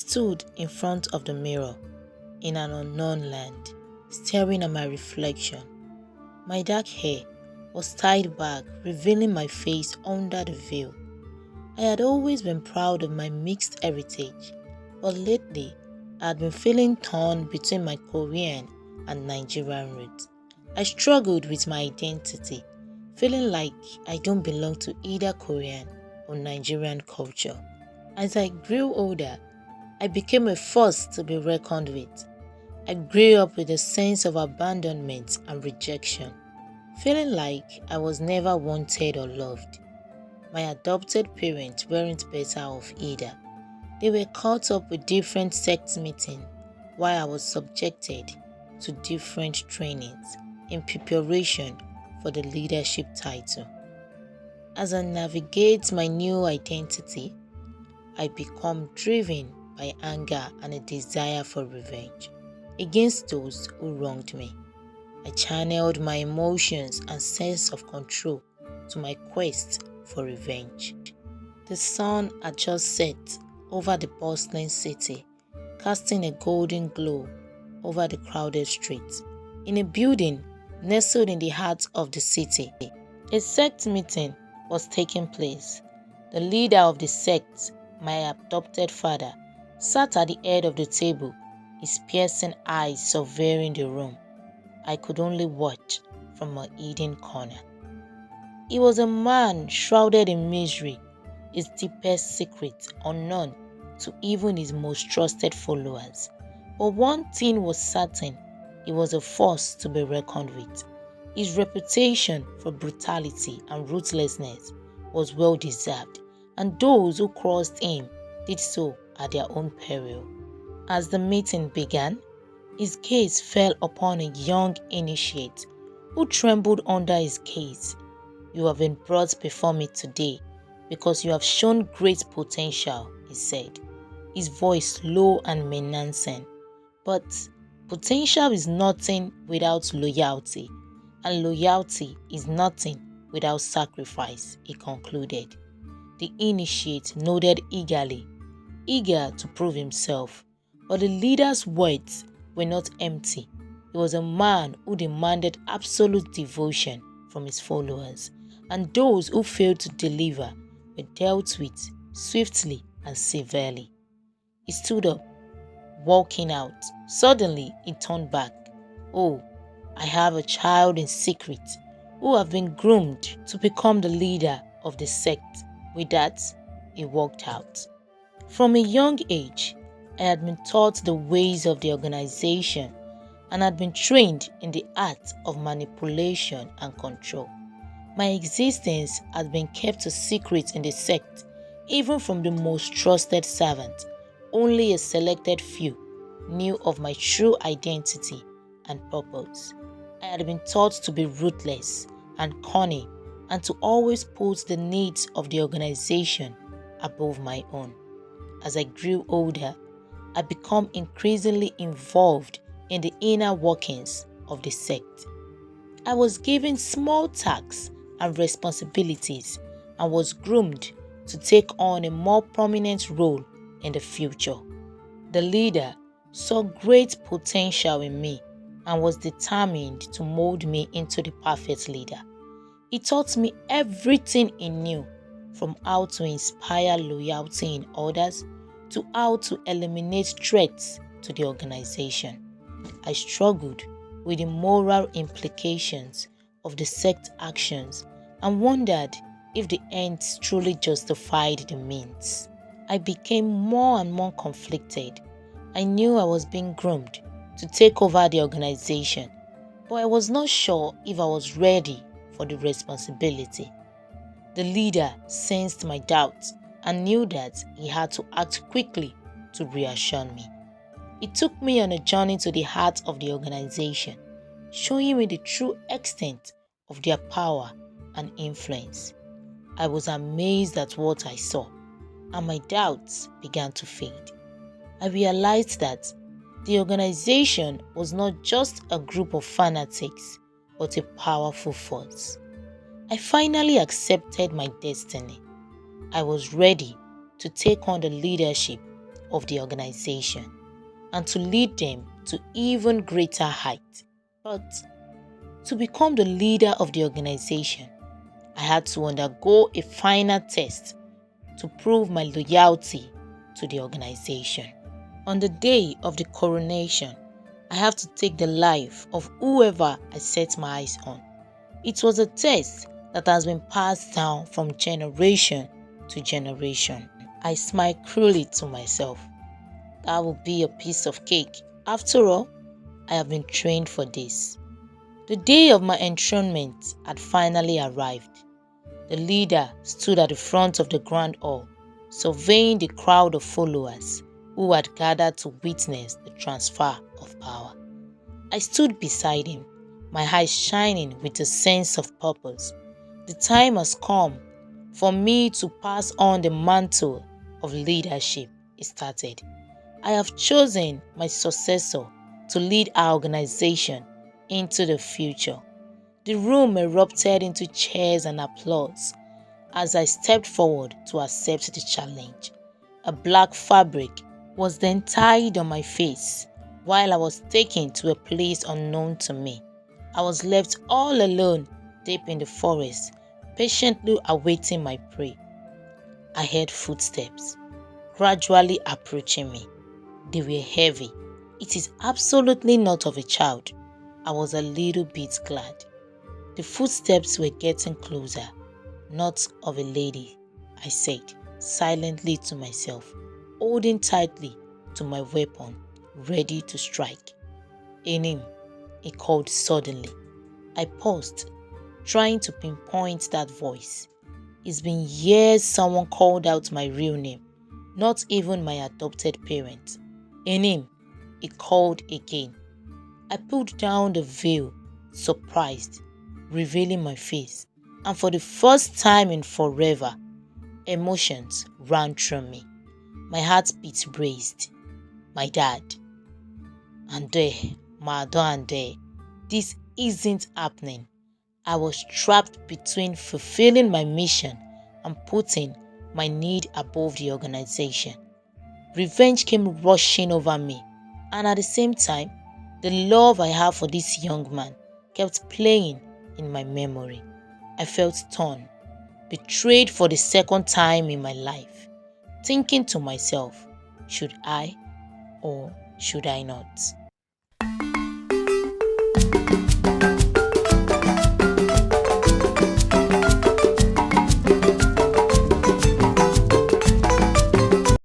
stood in front of the mirror in an unknown land, staring at my reflection. My dark hair was tied back, revealing my face under the veil. I had always been proud of my mixed heritage, but lately I had been feeling torn between my Korean and Nigerian roots. I struggled with my identity, feeling like I don't belong to either Korean or Nigerian culture. As I grew older, I became a force to be reckoned with. I grew up with a sense of abandonment and rejection, feeling like I was never wanted or loved. My adopted parents weren't better off either. They were caught up with different sect meetings while I was subjected to different trainings in preparation for the leadership title. As I navigate my new identity, I become driven by anger and a desire for revenge against those who wronged me. I channeled my emotions and sense of control to my quest for revenge. The sun had just set over the bustling city, casting a golden glow over the crowded streets. In a building nestled in the heart of the city, a sect meeting was taking place. The leader of the sect, my adopted father, sat at the head of the table, his piercing eyes surveying the room. I could only watch from a hidden corner. He was a man shrouded in misery, his deepest secret unknown to even his most trusted followers. But one thing was certain, he was a force to be reckoned with. His reputation for brutality and ruthlessness was well deserved, and those who crossed him did so at their own peril. As the meeting began, his gaze fell upon a young initiate who trembled under his gaze. "You have been brought before me today because you have shown great potential," he said, his voice low and menacing. "But potential is nothing without loyalty, and loyalty is nothing without sacrifice," he concluded. The initiate nodded eagerly, eager to prove himself. But the leader's words were not empty. He was a man who demanded absolute devotion from his followers, and those who failed to deliver were dealt with swiftly and severely. He stood up, walking out. Suddenly, he turned back. "Oh, I have a child in secret who have been groomed to become the leader of the sect." With that, he walked out. From a young age, I had been taught the ways of the organization and had been trained in the art of manipulation and control. My existence had been kept a secret in the sect, even from the most trusted servant. Only a selected few knew of my true identity and purpose. I had been taught to be ruthless and cunning and to always put the needs of the organization above my own. As I grew older, I became increasingly involved in the inner workings of the sect. I was given small tasks and responsibilities and was groomed to take on a more prominent role in the future. The leader saw great potential in me and was determined to mold me into the perfect leader. He taught me everything he knew, from how to inspire loyalty in others to how to eliminate threats to the organization. I struggled with the moral implications of the sect actions and wondered if the ends truly justified the means. I became more and more conflicted. I knew I was being groomed to take over the organization, but I was not sure if I was ready for the responsibility. The leader sensed my doubts and knew that he had to act quickly to reassure me. He took me on a journey to the heart of the organization, showing me the true extent of their power and influence. I was amazed at what I saw, and my doubts began to fade. I realized that the organization was not just a group of fanatics, but a powerful force. I finally accepted my destiny. I was ready to take on the leadership of the organization and to lead them to even greater heights. But to become the leader of the organization, I had to undergo a final test to prove my loyalty to the organization. On the day of the coronation, I have to take the life of whoever I set my eyes on. It was a test that has been passed down from generation to generation. I smile cruelly to myself. That would be a piece of cake. After all, I have been trained for this. The day of my enthronement had finally arrived. The leader stood at the front of the grand hall, surveying the crowd of followers who had gathered to witness the transfer of power. I stood beside him, my eyes shining with a sense of purpose. The time has come for me to pass on the mantle of leadership, he started. I have chosen my successor to lead our organization into the future. The room erupted into cheers and applause as I stepped forward to accept the challenge. A black fabric was then tied on my face while I was taken to a place unknown to me. I was left all alone deep in the forest, patiently awaiting my prey. I heard footsteps gradually approaching me. They were heavy. It is absolutely not of a child. I was a little bit glad. The footsteps were getting closer. Not of a lady, I said silently to myself, holding tightly to my weapon, ready to strike. Heenim, he called suddenly. I paused, trying to pinpoint that voice. It's been years someone called out my real name, not even my adopted parents. Heenim, he called again. I pulled down the veil, surprised, revealing my face, and for the first time in forever, emotions ran through me. My heartbeat raced. My dad. And there, my dad and there. This isn't happening. I was trapped between fulfilling my mission and putting my need above the organization. Revenge came rushing over me, and at the same time, the love I have for this young man kept playing in my memory. I felt torn, betrayed for the second time in my life, thinking to myself, should I or should I not?